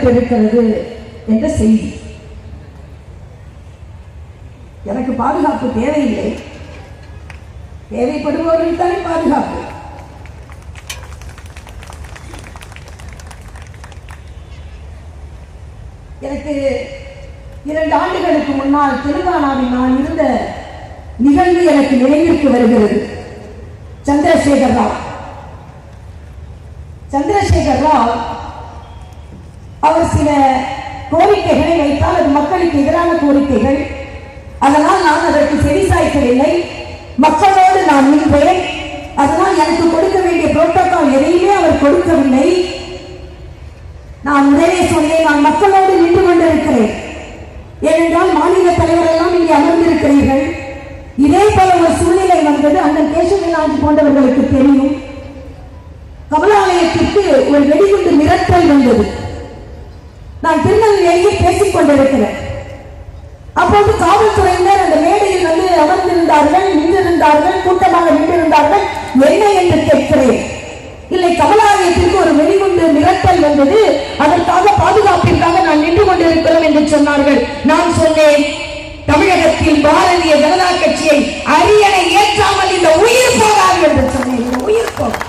ஏற்பட்டிருக்கிறது என்ற செய்தி. எனக்கு பாதுகாப்பு தேவையில்லை, தேவைப்படுபவர்கள் தானே பாதுகாப்பு. எனக்கு 2 ஆண்டுகளுக்கு முன்னால் தெலுங்கானாவில் நான் இருந்த நிகழ்வு எனக்கு நினைவிற்கு வருகிறது. சந்திரசேகர் ராவ் அவர் சில கோரிக்கைகளை வைத்தால் அது மக்களுக்கு எதிரான கோரிக்கைகள். அதனால் நான் அதற்கு செவிசாய்க்கவில்லை. மக்களோடு நான் நின்றேன். அதனால் எனக்கு கொடுக்க வேண்டிய புரோட்டோகால் எதையுமே அவர் கொடுக்கவில்லை. நான் உடனே சொன்னேன், நான் மக்களோடு நின்று கொண்டிருக்கிறேன். ஏனென்றால் மாநில தலைவர் எல்லாம் இங்கே அமர்ந்திருக்கிறீர்கள். இதே போல ஒரு சூழ்நிலை வந்தது. அண்ணன் கேசவராஜ் போன்றவர்களுக்கு தெரியும். கமலாலயத்திற்கு ஒரு வெடிகுண்டு மிரட்டல் வந்தது. நான் திருநெல்வேலியை பேசிக் கொண்டிருக்கிறேன். அப்போது காவல்துறையினர் அந்த மேடையில் வந்து அமர்ந்திருந்தார்கள், நின்றிருந்தார்கள், கூட்டமாக நின்றிருந்தார்கள். என்ன என்று கேட்கிறேன். இல்லை, கமலாலயத்திற்கு ஒரு வெடிகுண்டு மிரட்டல் வந்தது, அதற்காக பாதுகாப்பிற்காக நான் நின்று கொண்டிருக்கிறோம் என்று சொன்னார்கள். நான் சொன்னேன், தமிழகத்தில் பாரதிய ஜனதா கட்சியை அரியணை ஏற்றாமல் இந்த உயிர் போகாது என்று சொன்னேன். இந்த உயிர் போகாது.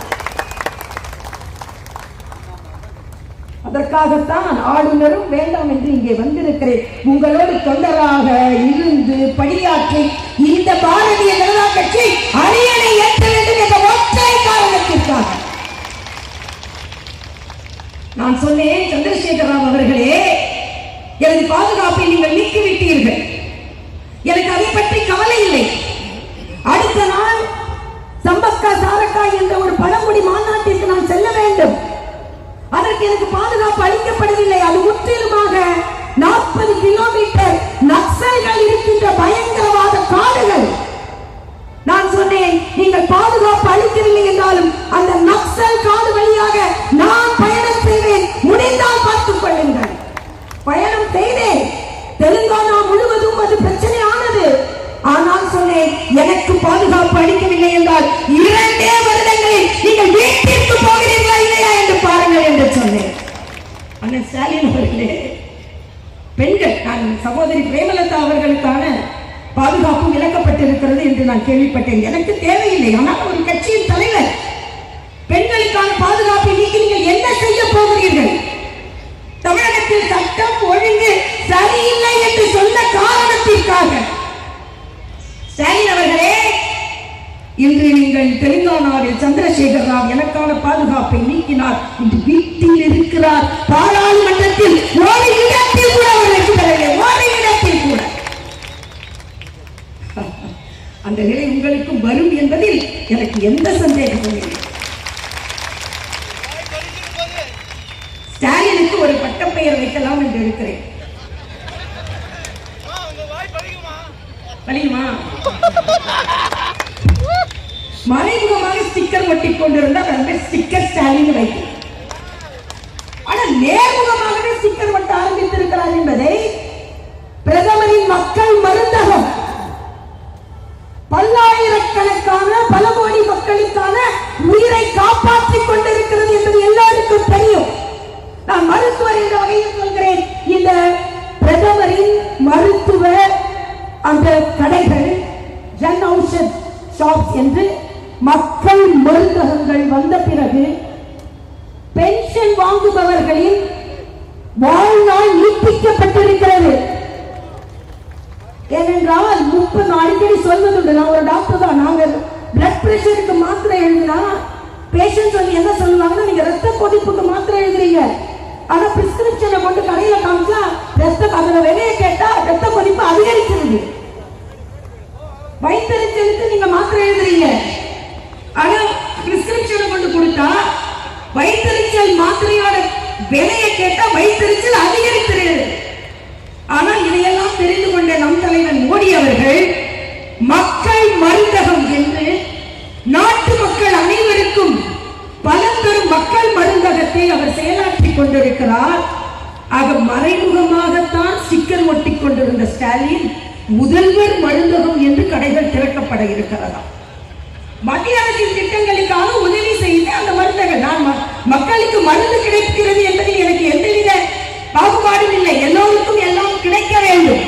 அதற்காகத்தான் ஆளுநரும் வேண்டாம் என்று இங்கே வந்திருக்கிறேன். உங்களோடு தொண்டராக இருந்து பணியாற்றி இந்த பாரதிய ஜனதா கட்சி அரியணை ஏற்ற வேண்டும் என்ற ஒற்றை காரணத்திற்காக நான் சொன்னேன். சந்திரசேகர் ராவ் அவர்களே, எனது பாதுகாப்பை நீங்கள் நீக்கிவிட்டீர்கள். எனக்கு அதை பற்றி கவலை இல்லை. அடுத்த நாள் சம்பக்கா சாரக்கா என்ற ஒரு பழங்குடி மாநாட்டிற்கு நான் செல்ல வேண்டும். அதற்கு எனக்கு பாதுகாப்பு அளிக்கப்படவில்லை. அது முற்றிலுமாக 40 கிலோமீட்டர் நக்சல்கள் இருக்கின்ற பயங்கரவாத காடுகள். நான் சொன்னேன், நீங்கள் பாதுகாப்பு அளிக்கவில்லை என்றாலும் அந்த நக்சல் காடு வழியாக நான் பயணம் செய்வேன், முடிந்தால் பார்த்துக் கொள்ளுங்கள். பயணம் செய்தேன். தெலுங்கானா முழுவதும் அது பிரச்சனை ஆனது. ஆனால் சொன்னேன், எனக்கு பாதுகாப்பு அளிக்கவில்லை என்றால் 2 வருடங்களில் நீங்கள் வீட்டிற்கு போகிறீர்களா இல்லையா என்று பாருங்கள் என்று சொன்னேன். அண்ணன் ஸ்டாலின் அவர்களே, பெண்கள், நான் சகோதரி பிரேமலதா அவர்களுக்கான பாதுகாப்பு விலக்கப்பட்டிருக்கிறது என்று நான் கேள்விப்பட்டேன். எனக்கு தேவையில்லை. ஆனால் ஒரு கட்சியின் தலைவர் பெண்களுக்கான பாதுகாப்பை நீக்கி நீங்கள் என்ன செய்ய போகிறீர்கள்? தமிழகத்தில் சட்டம் ஒழுங்கு சரியில்லை என்று சொன்ன காரணத்திற்காக ஸ்டாலின் அவர்களே, இன்று நீங்கள் தெலுங்கானாவில் சந்திரசேகர் ராவ் எனக்கான பாதுகாப்பை நீக்கினார். இன்று வீட்டில் இருக்கிறார். பாராளுமன்றத்தில் ஒரு இடத்தில் கூட அவர் வெற்றி பெறவில்லை. ஒரு இடத்தில் கூட. அந்த நிலை உங்களுக்கும் வரும் என்பதில் எனக்கு எந்த சந்தேகமும் இல்லை. ஸ்டாலினுக்கு ஒரு பட்டப்பெயர் வைக்கலாம் என்று இருக்கிறேன். மறைமுகமாக ஸ்டிக்கர் ஒட்டிக் கொண்டிருந்தால் ஸ்டிக்கர் ஸ்டாலின் வைக்கும். ஆனால் நேர்முகமாகவே ஸ்டிக்கர் ஒட்ட ஆரம்பித்திருக்கிறார் என்பதை பிரதமரின் மக்கள் மருந்தகம் பல்லாயிரக்கணக்கான பல கோடி மக்களுக்கான உயிரை காப்பாற்றிக் கொண்டிருக்கிறது என்பது எல்லாருக்கும் தெரியும். நான் மருத்துவர் என்ற வகையில் சொல்கிறேன். இந்த பிரதமரின் மருத்துவ அந்த கடைகள், ஜன் ஔஷத் ஷாப்ஸ் என்று மக்கள் மருந்தகங்கள் வந்த பிறகு பென்ஷன் வாங்குபவர்களின் வாழ்நாள் நீட்டிக்கப்பட்டிருக்கிறது. ஏனென்றால் 30 அடிக்கடி சொல்வதுண்டு. நான் ஒரு டாக்டர் தான். நாங்கள் பிளட் பிரஷருக்கு மாத்திரை எழுதினா பேஷண்ட் சொல்லி என்ன சொல்லுவாங்கன்னா, நீங்க ரத்த கொதிப்புக்கு மாத்திரை எழுதுறீங்க, ஆனா பிரிஸ்கிரிப்ஷனை கொண்டு கடையில காமிச்சா அதோட விலையை கேட்டா ரத்த கொதிப்பு அதிகரிக்கிறது. வயிற்றெரிச்சலுக்கு நீங்க மாத்திரை எழுதுறீங்க, ஆனா பிரிஸ்கிரிப்ஷனை கொண்டு கொடுத்தா வயிற்றெரிச்சல் மாத்திரையோட விலையை கேட்டா வயிற்றெரிச்சல் அதிகரிக்கிறது. ஆனால் இதையெல்லாம் தெரிந்து கொண்ட நம் தலைவர் மோடி அவர்கள் மக்கள் மருந்தகம் என்று நாட்டு மக்கள் அனைவருக்கும் பலன் தரும் மக்கள் மருந்தகத்தை அவர் செயலாற்றிக் கொண்டிருக்கிறார். ஆக மறைமுகமாகத்தான் ஸ்டிக்கர் ஒட்டிக் கொண்டிருந்த ஸ்டாலின் முதல்வர் மருந்தகம் என்று கடைகள் திறக்கப்பட இருக்கிறதா. மத்திய அரசின் திட்டங்களுக்காக உதவி செய்து அந்த மருந்தகம், நான் மக்களுக்கு மருந்து கிடைக்கிறது என்பதில் எனக்கு எந்தவித பாகுபாடும் இல்லை, எல்லோருக்கும் எல்லாம் கிடைக்க வேண்டும்.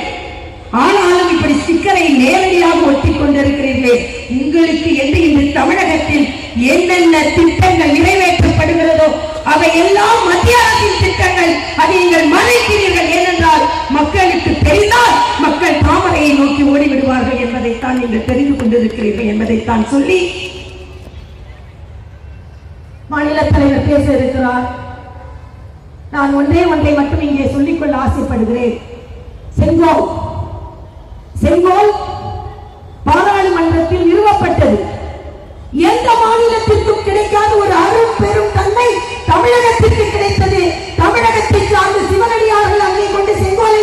ஆனாலும் இப்படி ஸ்டிக்கரை நேரடியாக ஒட்டிக் கொண்டிருக்கிறீர்களே, உங்களுக்கு என்று இந்த தமிழகத்தில் என்னென்ன திட்டங்கள் நிறைவேற்றப்படுகிறதோ அவை எல்லாம் மத்திய அரசின் திட்டங்கள். அதை நீங்கள் மறைக்கிறீர்கள். ஏனென்றால் மக்களுக்கு தெரிந்தால் மக்கள் தாமரையை நோக்கி ஓடிவிடுவார்கள் என்பதைத்தான் நீங்கள் தெரிந்து கொண்டிருக்கிறீர்கள் என்பதைத்தான் சொல்லி மாநில தலைவர் பேச இருக்கிறார். நான் ஒன்றை மட்டும் இங்கே சொல்லிக்கொள்ள ஆசைப்படுகிறேன். செங்கோல் பாராளுமன்றத்தில் நிறுவப்பட்டது. எந்த மாநிலத்திற்கும் கிடைக்காத ஒரு அரும் பெரும் தன்மை தமிழகத்திற்கு கிடைத்தது. தமிழகத்தை சார்ந்த சிவனடியார்கள் அங்கே கொண்டு செங்கோலை